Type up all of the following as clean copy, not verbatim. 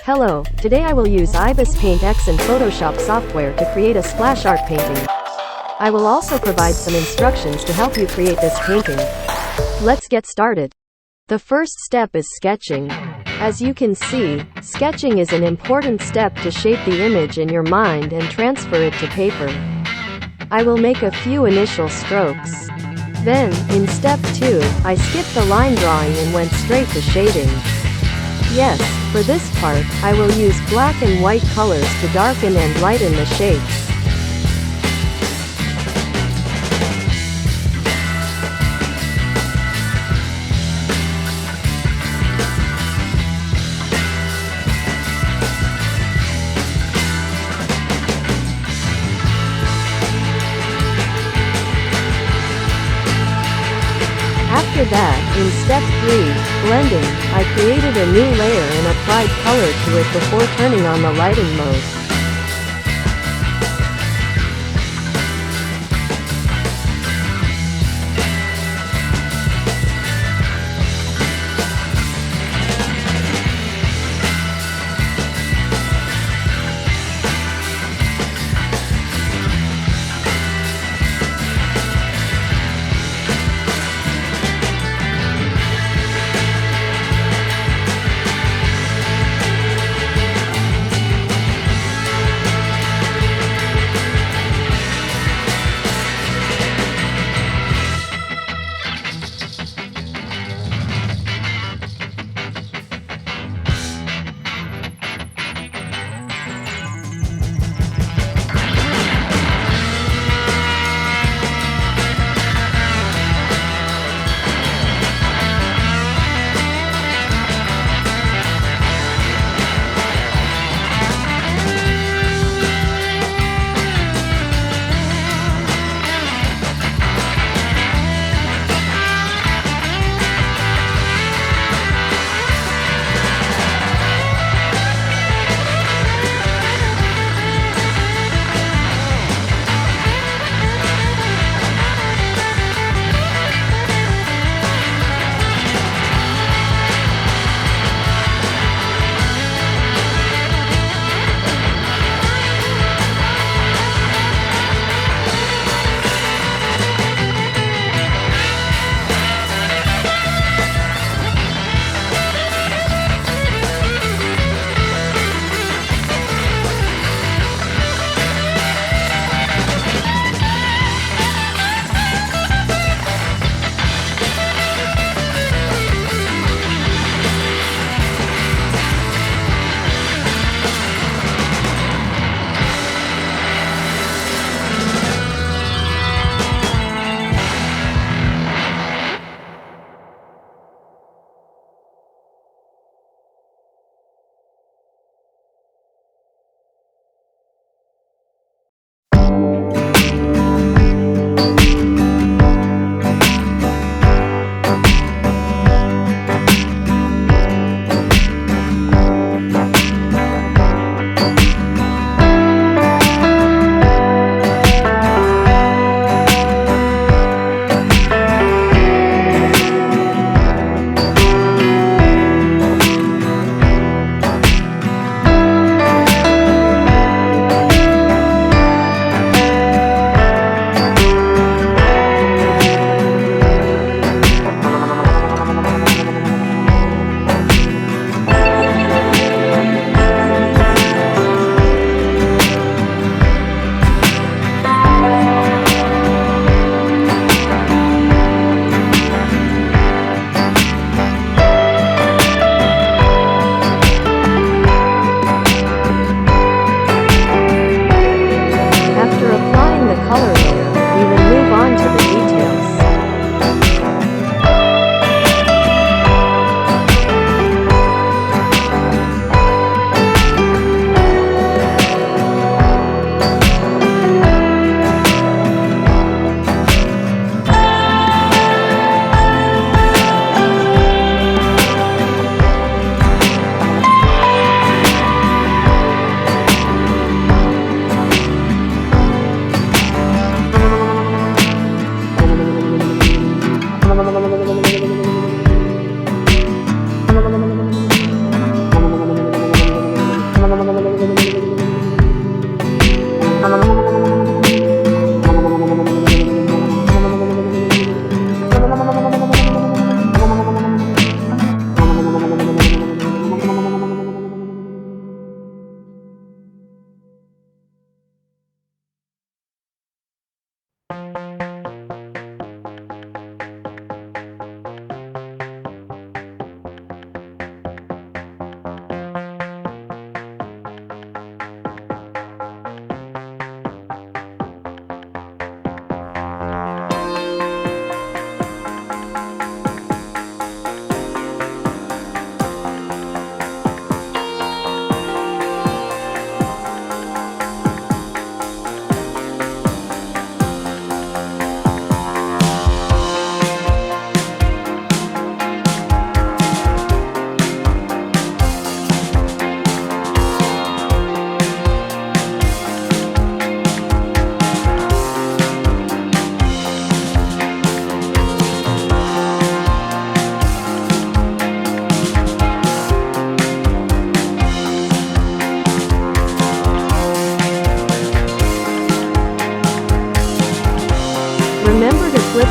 Hello, today I will use Ibis Paint X and Photoshop software to create a splash art painting. I will also provide some instructions to help you create this painting. Let's get started. The first step is sketching. As you can see, sketching is an important step to shape the image in your mind and transfer it to paper. I will make a few initial strokes. Then, in step 2, I skipped the line drawing and went straight to shading. Yes, for this part, I will use black and white colors to darken and lighten the shapes. After that, in step 3, blending, I created a new layer and applied color to it before turning on the lighting mode.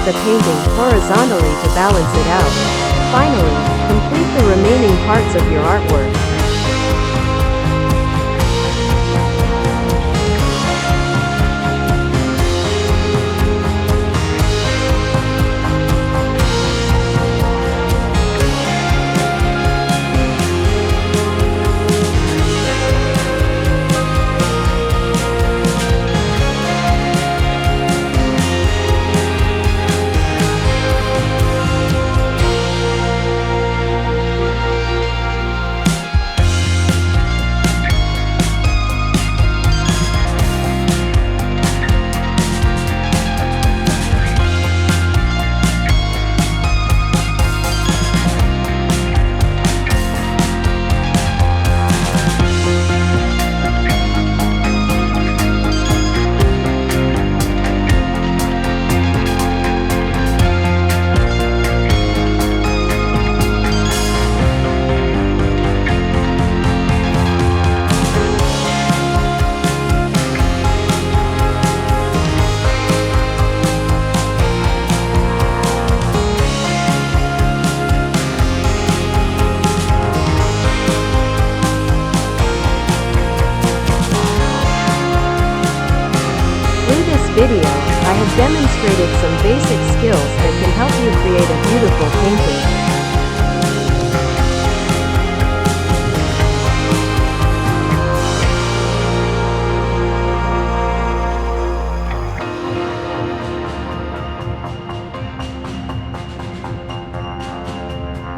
the painting horizontally to balance it out. Finally, complete the remaining parts of your artwork. Video, I have demonstrated some basic skills that can help you create a beautiful painting.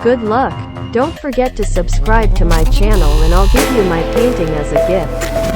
Good luck! Don't forget to subscribe to my channel and I'll give you my painting as a gift.